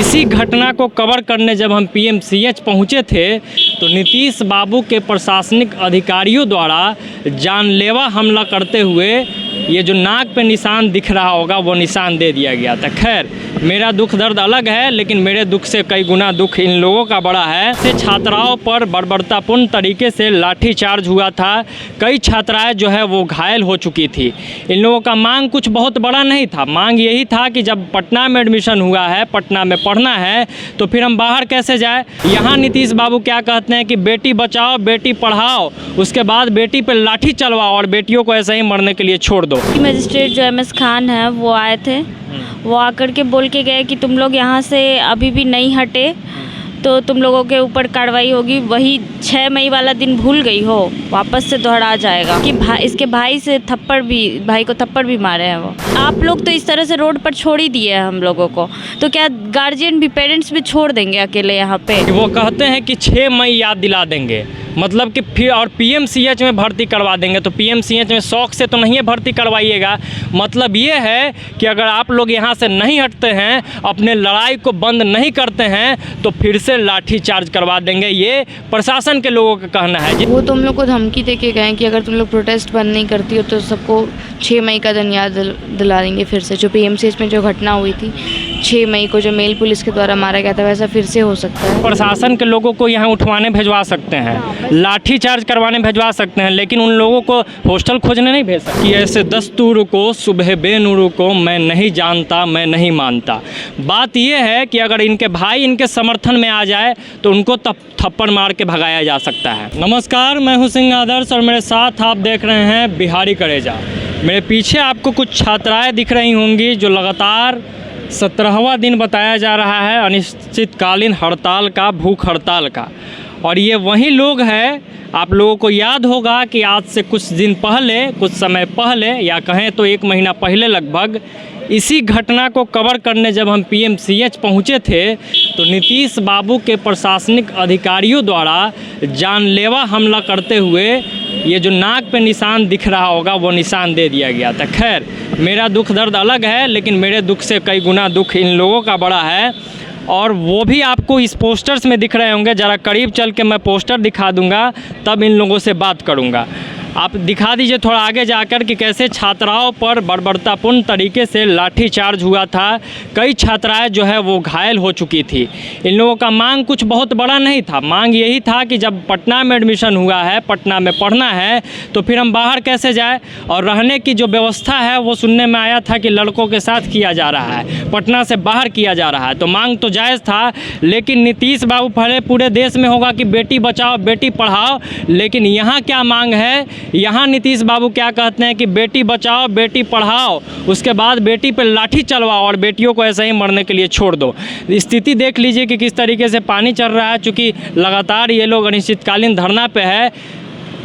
इसी घटना को कवर करने जब हम पीएमसीएच पहुंचे थे तो नीतीश बाबू के प्रशासनिक अधिकारियों द्वारा जानलेवा हमला करते हुए ये जो नाक पे निशान दिख रहा होगा वो निशान दे दिया गया था। खैर, मेरा दुख दर्द अलग है, लेकिन मेरे दुख से कई गुना दुख इन लोगों का बड़ा है। से छात्राओं पर बर्बरतापूर्ण तरीके से लाठीचार्ज हुआ था। कई छात्राएं जो है वो घायल हो चुकी थी। इन लोगों का मांग कुछ बहुत बड़ा नहीं था। मांग यही था कि जब पटना में एडमिशन हुआ है, पटना में पढ़ना है, तो फिर हम बाहर कैसे जाए। यहाँ नीतीश बाबू क्या कहते हैं कि बेटी बचाओ बेटी पढ़ाओ, उसके बाद बेटी पर लाठी चलवाओ और बेटियों को ऐसे ही मरने के लिए छोड़ दो। मजिस्ट्रेट जो MS खान है वो आए थे, वो आकर के बोल के गए कि तुम लोग यहाँ से अभी भी नहीं हटे तो तुम लोगों के ऊपर कार्रवाई होगी। वही 6 मई वाला दिन भूल गई हो, वापस से दोहरा जाएगा कि इसके भाई को थप्पड़ भी मारे हैं वो। आप लोग तो इस तरह से रोड पर छोड़ ही दिए हैं हम लोगों को, तो क्या गार्जियन भी, पेरेंट्स भी छोड़ देंगे अकेले यहाँ पे। वो कहते हैं कि 6 मई याद दिला देंगे, मतलब कि फिर और पीएमसीएच में भर्ती करवा देंगे। तो पीएमसीएच में शौक से तो नहीं भर्ती करवाइएगा। मतलब ये है कि अगर आप लोग यहाँ से नहीं हटते हैं, अपने लड़ाई को बंद नहीं करते हैं, तो फिर से लाठी चार्ज करवा देंगे। ये प्रशासन के लोगों का कहना है। वो तुम लोग को धमकी दे के गए कि अगर तुम लोग प्रोटेस्ट बंद नहीं करती हो तो सबको 6 मई का दिन याद दिला देंगे। फिर से जो पीएमसीएच में जो घटना हुई थी 6 मई को, जो मेल पुलिस के द्वारा मारा गया था, वैसा फिर से हो सकता है। प्रशासन के लोगों को यहाँ उठवाने भिजवा सकते हैं, लाठी चार्ज करवाने भिजवा सकते हैं, लेकिन उन लोगों को हॉस्टल खोजने नहीं भेज सकते। कि ऐसे दस्तूर को सुबह बेनूर को मैं नहीं जानता, मैं नहीं मानता। बात यह है कि अगर इनके भाई इनके समर्थन में आ जाए तो उनको थप्पड़ मार के भगाया जा सकता है। नमस्कार, मैं हूं सिंह आदर्श और मेरे साथ आप देख रहे हैं बिहारी करेजा। मेरे पीछे आपको कुछ छात्राएँ दिख रही होंगी जो लगातार 17वां दिन बताया जा रहा है अनिश्चितकालीन हड़ताल का, भूख हड़ताल का। और ये वही लोग हैं, आप लोगों को याद होगा कि आज से कुछ दिन पहले, कुछ समय पहले, या कहें तो 1 महीना पहले लगभग, इसी घटना को कवर करने जब हम पीएमसीएच पहुंचे थे तो नीतीश बाबू के प्रशासनिक अधिकारियों द्वारा जानलेवा हमला करते हुए ये जो नाक पे निशान दिख रहा होगा वो निशान दे दिया गया था। खैर, मेरा दुख दर्द अलग है, लेकिन मेरे दुख से कई गुना दुख इन लोगों का बड़ा है। और वो भी आपको इस पोस्टर्स में दिख रहे होंगे। ज़रा करीब चल के मैं पोस्टर दिखा दूंगा, तब इन लोगों से बात करूंगा। आप दिखा दीजिए थोड़ा आगे जाकर कि कैसे छात्राओं पर बर्बरतापूर्ण तरीके से लाठीचार्ज हुआ था। कई छात्राएं जो है वो घायल हो चुकी थी। इन लोगों का मांग कुछ बहुत बड़ा नहीं था। मांग यही था कि जब पटना में एडमिशन हुआ है, पटना में पढ़ना है, तो फिर हम बाहर कैसे जाए। और रहने की जो व्यवस्था है वो सुनने में आया था कि लड़कों के साथ किया जा रहा है, पटना से बाहर किया जा रहा है। तो मांग तो जायज़ था, लेकिन नीतीश बाबू पहले पूरे देश में होगा कि बेटी बचाओ बेटी पढ़ाओ, लेकिन यहाँ क्या मांग है, यहाँ नीतीश बाबू क्या कहते हैं कि बेटी बचाओ बेटी पढ़ाओ, उसके बाद बेटी पर लाठी चलवाओ और बेटियों को ऐसे ही मरने के लिए छोड़ दो। स्थिति देख लीजिए कि किस तरीके से पानी चल रहा है। चूँकि लगातार ये लोग अनिश्चितकालीन धरना पे है,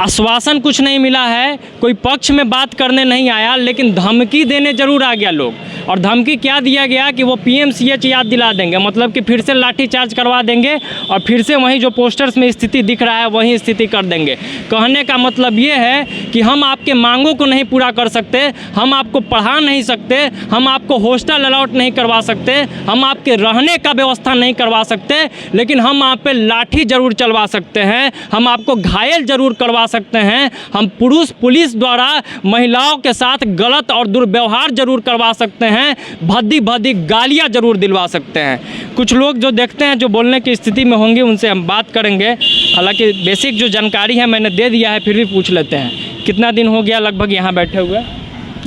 आश्वासन कुछ नहीं मिला है, कोई पक्ष में बात करने नहीं आया, लेकिन धमकी देने ज़रूर आ गया लोग। और धमकी क्या दिया गया कि वो पीएमसीएच याद दिला देंगे, मतलब कि फिर से लाठी चार्ज करवा देंगे और फिर से वहीं जो पोस्टर्स में स्थिति दिख रहा है वहीं स्थिति कर देंगे। कहने का मतलब ये है कि हम आपके मांगों को नहीं पूरा कर सकते, हम आपको पढ़ा नहीं सकते, हम आपको हॉस्टल अलाउट नहीं करवा सकते, हम आपके रहने का व्यवस्था नहीं करवा सकते, लेकिन हम आप पे लाठी ज़रूर चलवा सकते हैं, हम आपको घायल ज़रूर करवा सकते हैं, हम पुलिस द्वारा महिलाओं के साथ गलत और दुर्व्यवहार जरूर करवा सकते हैं, भद्दी भद्दी गालियां जरूर दिलवा सकते हैं। कुछ लोग जो देखते हैं, जो बोलने की स्थिति में होंगे, उनसे हम बात करेंगे। हालांकि बेसिक जो जानकारी है मैंने दे दिया है, फिर भी पूछ लेते हैं। कितना दिन हो गया लगभग यहाँ बैठे हुए?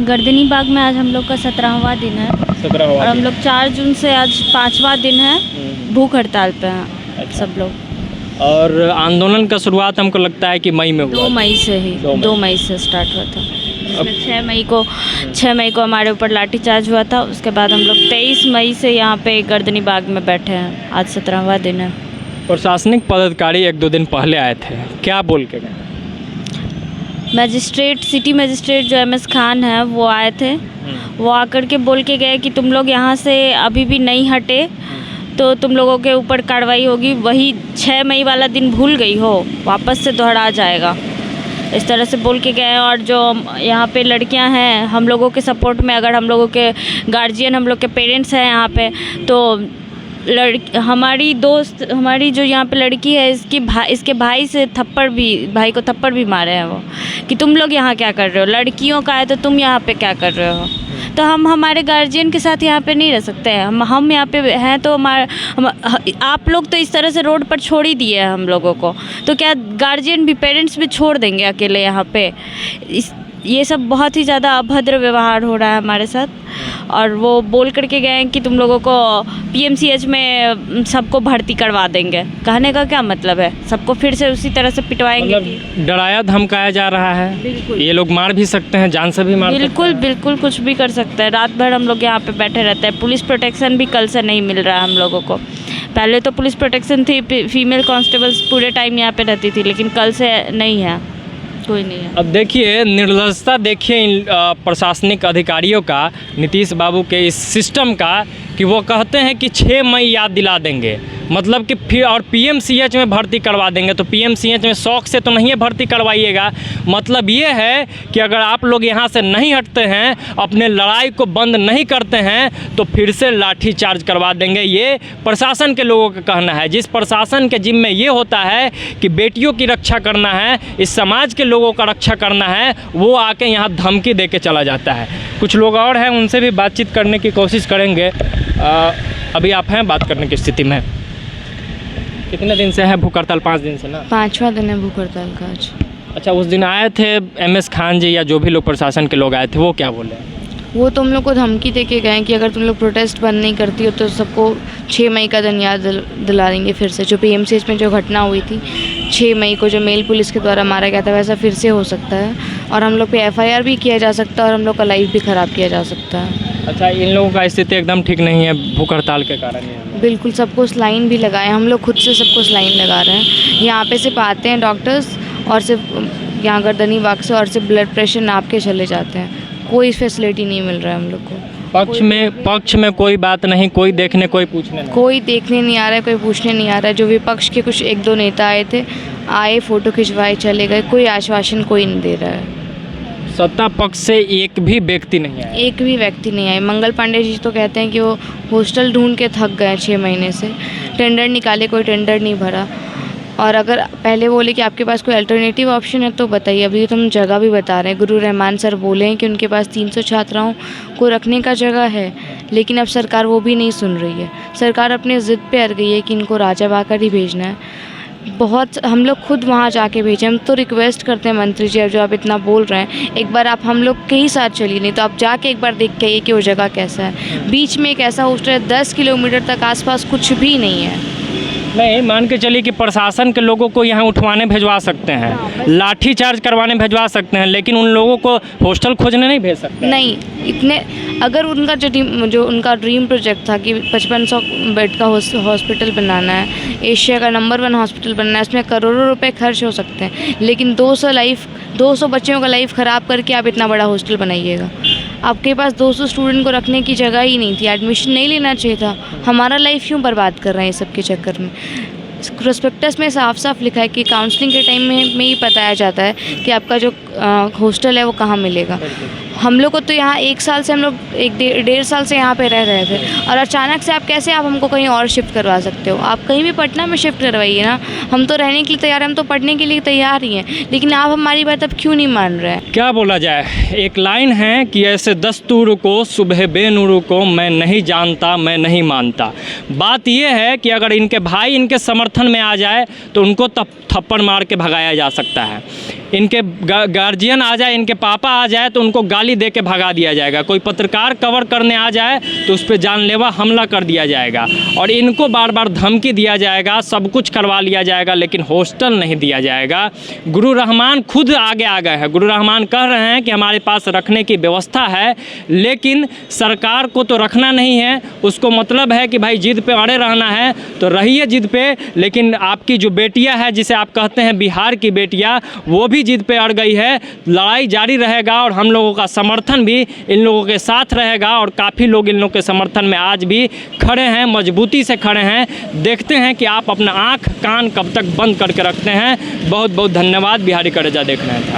गर्दनी बाग में आज हम लोग का 17वां दिन है। 17वां, और हम लोग 4 जून से आज 5वां दिन है भूख हड़ताल पे हैं। अच्छा। सब लोग। और आंदोलन का शुरुआत हमको लगता है कि मई में हुआ। 2 मई से ही 2 मई से स्टार्ट हुआ था। 6 मई को हमारे ऊपर लाठीचार्ज हुआ था। उसके बाद हम लोग 23 मई से यहाँ पे गर्दनी बाग में बैठे हैं। आज 17वां दिन है। प्रशासनिक पदाधिकारी 1-2 दिन पहले आए थे, क्या बोल के गए? सिटी मजिस्ट्रेट जो MS खान है वो आए थे, वो आकर के बोल के गए कि तुम लोग यहाँ से अभी भी नहीं हटे तो तुम लोगों के ऊपर कार्रवाई होगी। वही 6 मई वाला दिन भूल गई हो, वापस से दोहरा जाएगा, इस तरह से बोल के गए। और जो यहाँ पे लड़कियां हैं हम लोगों के सपोर्ट में, अगर हम लोगों के गार्जियन, हम लोग के पेरेंट्स हैं यहाँ पे, तो हमारी दोस्त, हमारी जो यहाँ पे लड़की है, इसके भाई को थप्पड़ भी मारे हैं वो, कि तुम लोग यहाँ क्या कर रहे हो, लड़कियों का है तो तुम यहाँ पे क्या कर रहे हो। तो हम हमारे गार्जियन के साथ यहाँ पे नहीं रह सकते हैं। हम यहाँ पे हैं तो आप लोग तो इस तरह से रोड पर छोड़ ही दिए हैं हम लोगों को, तो क्या गार्जियन भी, पेरेंट्स भी छोड़ देंगे अकेले यहाँ पे? ये सब बहुत ही ज़्यादा अभद्र व्यवहार हो रहा है हमारे साथ। और वो बोल करके गए हैं कि तुम लोगों को PMCH में सबको भर्ती करवा देंगे। कहने का क्या मतलब है? सबको फिर से उसी तरह से पिटवाएंगे? मतलब डराया धमकाया जा रहा है। बिल्कुल। ये लोग मार भी सकते हैं, जान से भी मार सकते हैं। बिल्कुल कुछ भी कर सकते हैं। रात भर हम लोग यहाँ पे बैठे रहते हैं। पुलिस प्रोटेक्शन भी कल से नहीं मिल रहा है हम लोगों को। पहले तो पुलिस प्रोटेक्शन थी, फीमेल कांस्टेबल्स पूरे टाइम यहाँ पे रहती थी, लेकिन कल से नहीं है, कोई नहीं है। अब देखिए निर्लजता, देखिए इन प्रशासनिक अधिकारियों का, नीतीश बाबू के इस सिस्टम का, कि वो कहते हैं कि 6 मई याद दिला देंगे, मतलब कि फिर और PMCH में भर्ती करवा देंगे। तो PMCH में शौक से तो नहीं है भर्ती करवाइएगा, मतलब ये है कि अगर आप लोग यहाँ से नहीं हटते हैं, अपने लड़ाई को बंद नहीं करते हैं, तो फिर से लाठी चार्ज करवा देंगे। ये प्रशासन के लोगों का कहना है। जिस प्रशासन के जिम्मे ये होता है कि बेटियों की रक्षा करना है, इस समाज के लोगों का रक्षा करना है, वो आके यहाँ धमकी दे के चला जाता है। कुछ लोग और हैं, उनसे भी बातचीत करने की कोशिश करेंगे। अभी आप हैं बात करने की स्थिति में? कितने दिन से है भूख हड़ताल? 5 दिन से ना? 5वां दिन है भूख हड़ताल का आज। अच्छा, उस दिन आए थे MS खान जी या जो भी लोग प्रशासन के लोग आए थे, वो क्या बोले? वो तुम लोग को धमकी दे के गए कि अगर तुम लोग प्रोटेस्ट बंद नहीं करती हो तो सबको 6 मई का दिन याद दिला देंगे फिर से। जो PMCH में जो घटना हुई थी 6 मई को, जो मेल पुलिस के द्वारा मारा गया था, वैसा फिर से हो सकता है। और हम लोग पे FIR भी किया जा सकता है और हम लोग का लाइफ भी ख़राब किया जा सकता है। अच्छा, इन लोगों का स्थिति एकदम ठीक नहीं है भूख हड़ताल के कारण? बिल्कुल, सबको स्लाइन भी लगाए, हम लोग खुद से सबको स्लाइन लगा रहे हैं। यहाँ पे सिर्फ आते हैं डॉक्टर्स और सिर्फ यहाँ गर्दनी बाग से, और सिर्फ ब्लड प्रेशर नाप के चले जाते हैं। कोई फैसिलिटी नहीं मिल रहा है हम लोग को। पक्ष में कोई बात नहीं, कोई देखने कोई पूछने नहीं, कोई देखने नहीं आ रहा है, कोई पूछने नहीं आ रहा है। जो विपक्ष के कुछ 1-2 नेता आए थे, आए, फ़ोटो खिंचवाए, चले गए। कोई आश्वासन कोई नहीं दे रहा है। सत्ता पक्ष से एक भी व्यक्ति नहीं आया? एक भी व्यक्ति नहीं आए। मंगल पांडे जी तो कहते हैं कि वो हॉस्टल ढूंढ के थक गए 6 महीने से, टेंडर निकाले, कोई टेंडर नहीं भरा। और अगर पहले बोले कि आपके पास कोई अल्टरनेटिव ऑप्शन है तो बताइए, अभी तो हम जगह भी बता रहे हैं। गुरु रहमान सर बोले हैं कि उनके पास 300 छात्राओं को रखने का जगह है, लेकिन अब सरकार वो भी नहीं सुन रही है। सरकार अपने ज़िद पे अड़ गई है कि इनको राजाबाग ही भेजना है। बहुत हम लोग खुद वहाँ जाके भेजें। हम तो रिक्वेस्ट करते हैं मंत्री जी, अब जो आप इतना बोल रहे हैं, एक बार आप हम लोग के ही साथ चलिए, नहीं तो आप जाके एक बार देख के आइए कि वो जगह कैसा है। बीच में एक ऐसा हॉस्टल है, 10 किलोमीटर तक आसपास कुछ भी नहीं है। नहीं, मान के चलिए कि प्रशासन के लोगों को यहाँ उठवाने भिजवा सकते हैं, लाठी चार्ज करवाने भिजवा सकते हैं, लेकिन उन लोगों को हॉस्टल खोजने नहीं भेज सकते। नहीं, इतने अगर उनका जो उनका ड्रीम प्रोजेक्ट था कि 5500 बेड का हॉस्पिटल बनाना है, एशिया का नंबर 1 हॉस्पिटल बनना है, इसमें करोड़ों रुपए खर्च हो सकते हैं, लेकिन 200 बच्चों का लाइफ ख़राब करके आप इतना बड़ा हॉस्टल बनाइएगा। आपके पास 200 स्टूडेंट को रखने की जगह ही नहीं थी, एडमिशन नहीं लेना चाहिए था। हमारा लाइफ क्यों बर्बाद कर रहे हैं ये सब के चक्कर में? प्रोस्पेक्टस में साफ साफ लिखा है कि काउंसलिंग के टाइम में ही बताया जाता है कि आपका जो हॉस्टल है वो कहाँ मिलेगा। हम लोग को तो यहाँ 1 साल से, हम लोग 1-1.5 साल से यहाँ पे रह रहे थे, और अचानक से आप कैसे हमको कहीं और शिफ्ट करवा सकते हो? आप कहीं भी पटना में शिफ्ट करवाइए ना, हम तो रहने के लिए तैयार हैं, हम तो पढ़ने के लिए तैयार ही हैं, लेकिन आप हमारी बात अब क्यों नहीं मान रहे हैं? क्या बोला जाए, एक लाइन है कि ऐसे दस्तूर को सुबह बेनूर को मैं नहीं जानता, मैं नहीं मानता। बात यह है कि अगर इनके भाई इनके समर्थन में आ जाए तो उनको थप्पड़ मार के भगाया जा सकता है। इनके गार्जियन आ जाए, इनके पापा आ जाए तो उनको गाली दे के भगा दिया जाएगा। कोई पत्रकार कवर करने आ जाए तो उस पर जानलेवा हमला कर दिया जाएगा, और इनको बार बार धमकी दिया जाएगा, सब कुछ करवा लिया जाएगा, लेकिन हॉस्टल नहीं दिया जाएगा। गुरु रहमान खुद आगे आ गए हैं। गुरु रहमान कह रहे हैं कि हमारे पास रखने की व्यवस्था है, लेकिन सरकार को तो रखना नहीं है। उसको मतलब है कि भाई जिद पे अड़े रहना है तो रहिए जिद पे, लेकिन आपकी जो बेटियाँ है, जिसे आप कहते हैं बिहार की बेटियाँ, वो भी जिद पे अड़ गई है। लड़ाई जारी रहेगा और हम लोगों का समर्थन भी इन लोगों के साथ रहेगा, और काफ़ी लोग इन लोगों के समर्थन में आज भी खड़े हैं, मजबूती से खड़े हैं। देखते हैं कि आप अपना आँख कान कब तक बंद करके रखते हैं। बहुत बहुत धन्यवाद। बिहारी करेजा देख रहे हैं।